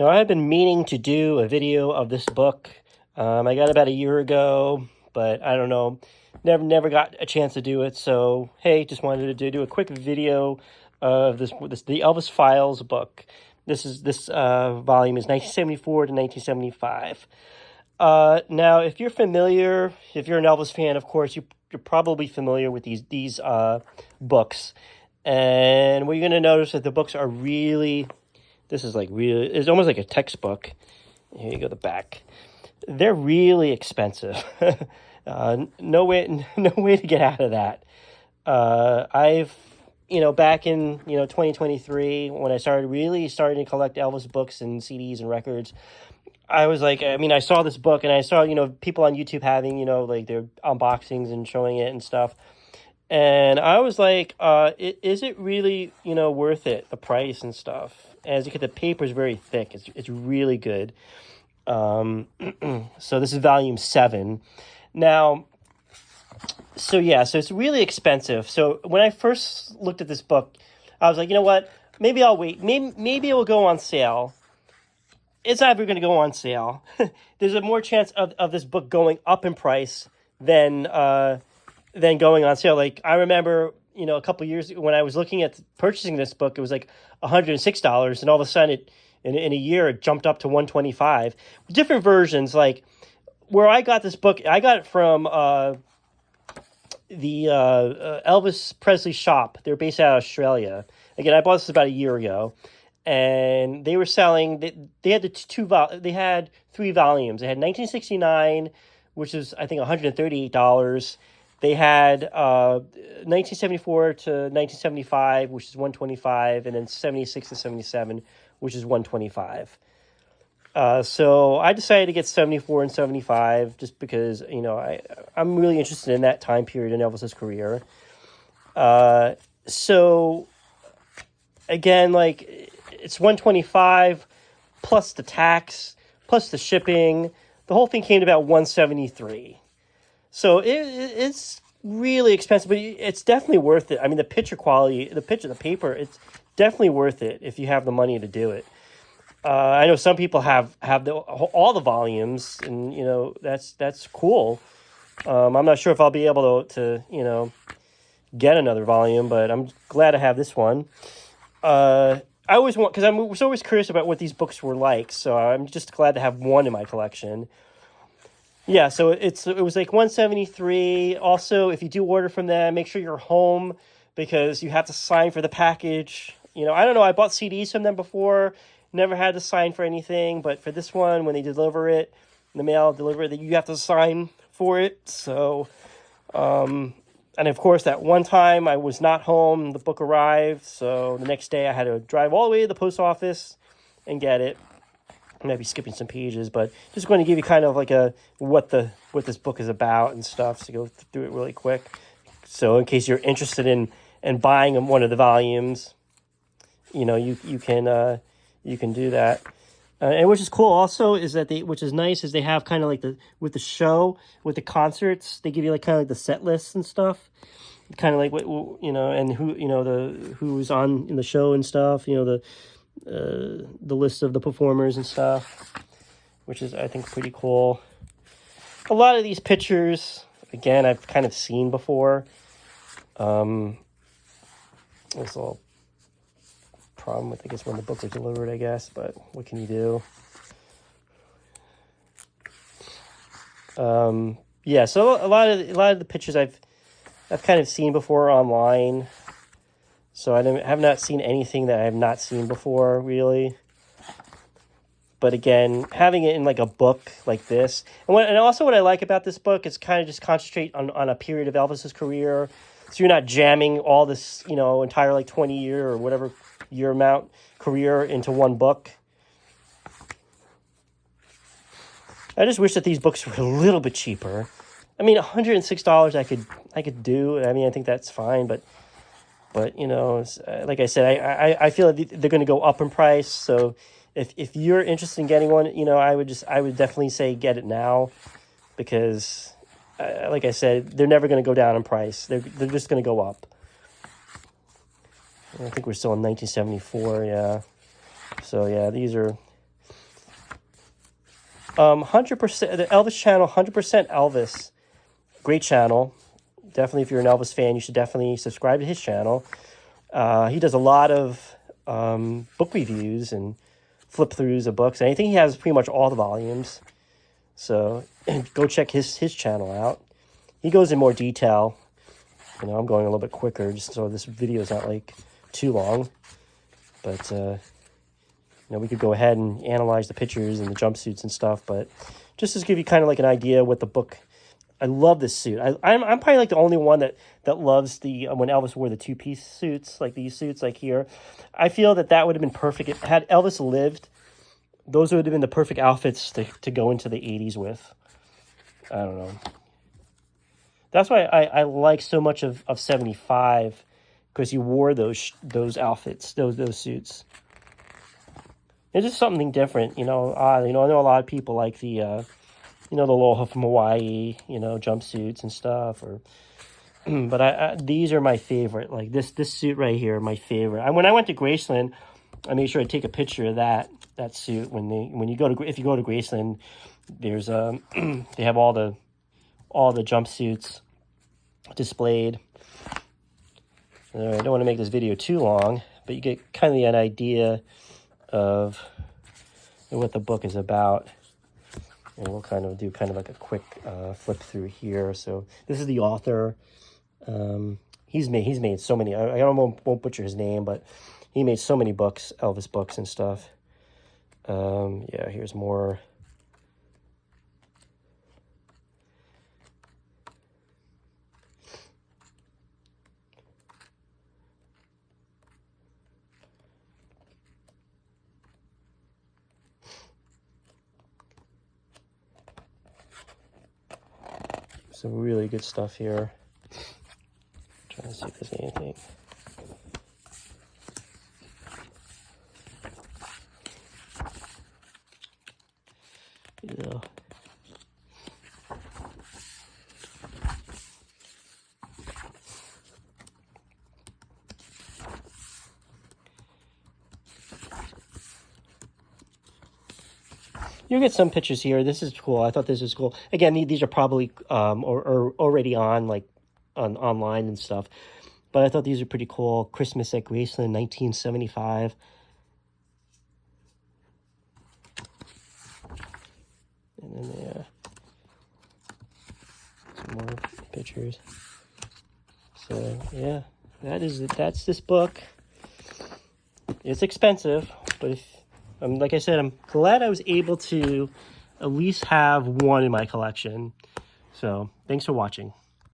Now, I have been meaning to do a video of this book. I got it about a year ago, but I don't know, never got a chance to do it. So, hey, just wanted to do a quick video of this the Elvis Files book. This volume is 1974 to 1975. Now, if you're familiar, if you're an Elvis fan, of course, you're probably familiar with these books. And what you're going to notice that the books are really, this is like really, it's almost like a textbook. Here you go, the back. They're really expensive. No way, no way to get out of that. I've, back in 2023 when I starting to collect Elvis books and CDs and records. I was like, I saw this book and I saw, people on YouTube having, like their unboxings and showing it and stuff. And I was like, is it really, worth it, the price and stuff? As you get, the paper is very thick. It's really good. So this is volume 7. Now, so it's really expensive. So when I first looked at this book, I was like, you know what? Maybe I'll wait. Maybe it will go on sale. It's never going to go on sale. There's a more chance of this book going up in price than going on sale. Like I remember, a couple years when I was looking at purchasing this book, it was like $106, and all of a sudden, in a year, it jumped up to $125. Different versions, like where I got this book, I got it from the Elvis Presley shop. They're based out of Australia. Again, I bought this about a year ago. And they were selling. They had they had 3 volumes. They had 1969, which is I think $138. They had 1974 to 1975, which is $125, and then 76 to 77, which is $125. So I decided to get 74 and 75 just because I'm really interested in that time period in Elvis's career. So again, like, it's $125 plus the tax plus the shipping. The whole thing came to about $173. So it's really expensive, but it's definitely worth it. I mean, the picture quality, the paper, it's definitely worth it if you have the money to do it. I know some people have all the volumes, and that's cool. I'm not sure if I'll be able to get another volume, but I'm glad to have this one. I always want, because I was always curious about what these books were like, so I'm just glad to have one in my collection. Yeah, so it was like 173. Also, if you do order from them, make sure you're home because you have to sign for the package. I don't know. I bought CDs from them before, never had to sign for anything, but for this one, when they deliver it, the mail deliver it, you have to sign for it. So, and of course, that one time I was not home, the book arrived, so the next day I had to drive all the way to the post office and get it. I might be skipping some pages, but just going to give you kind of like what this book is about and stuff, so go through it really quick. So in case you're interested in buying one of the volumes, you can do that. And which is cool also is that which is nice is they have kind of like with the show, with the concerts, they give you like kind of like the set lists and stuff, kind of like what, and who's on in the show and stuff, the list of the performers and stuff, which is I think pretty cool. A lot of these pictures, again, I've kind of seen before. There's a little problem with, I guess, when the book was delivered, I guess, but what can you do? So a lot of the pictures I've kind of seen before online, so I have not seen anything that I have not seen before, really. But again, having it in like a book like this, and also what I like about this book is kind of just concentrate on a period of Elvis's career, so you're not jamming all this entire like 20-year or whatever year amount career into one book. I just wish that these books were a little bit cheaper. I mean, $106 I could do. I mean, I think that's fine, but like I said, I feel like they're going to go up in price. So if you're interested in getting one, I would definitely say get it now, because like I said, they're never going to go down in price. They're just going to go up. I think we're still in 1974, yeah. So, yeah, these are 100% the Elvis channel, 100% Elvis. Great channel. Definitely, if you're an Elvis fan, you should definitely subscribe to his channel. He does a lot of book reviews and flip throughs of books. And I think he has pretty much all the volumes. So go check his channel out. He goes in more detail. You know, I'm going a little bit quicker just so this video is not like too long. But you know, we could go ahead and analyze the pictures and the jumpsuits and stuff. But just to give you kind of like an idea what the book. I love this suit. I'm probably like the only one that loves the when Elvis wore the two-piece suits, like these suits, like here. I feel that would have been perfect. Had Elvis lived, those would have been the perfect outfits to go into the 80s with. I don't know. That's why I like so much of 75, because he wore those outfits, those suits. It's just something different, you know. I know a lot of people like the you know, the Aloha from Hawaii, you know, jumpsuits and stuff. Or, but these are my favorite. Like this suit right here, my favorite. When I went to Graceland, I made sure I take a picture of that suit. If you go to Graceland, there's they have all the jumpsuits displayed. I don't want to make this video too long, but you get kind of an idea of what the book is about. And we'll kind of do like a quick flip through here. So this is the author. He's made so many. I won't butcher his name, but he made so many books, Elvis books and stuff. Yeah, here's more. Some really good stuff here. Trying to see if there's anything. Yeah. You get some pictures here. This is cool. I thought this was cool. Again, these are probably or already on online and stuff. But I thought these are pretty cool. Christmas at Graceland, 1975. And then there, some more pictures. So yeah, that's this book. It's expensive, but like I said, I'm glad I was able to at least have one in my collection. So thanks for watching.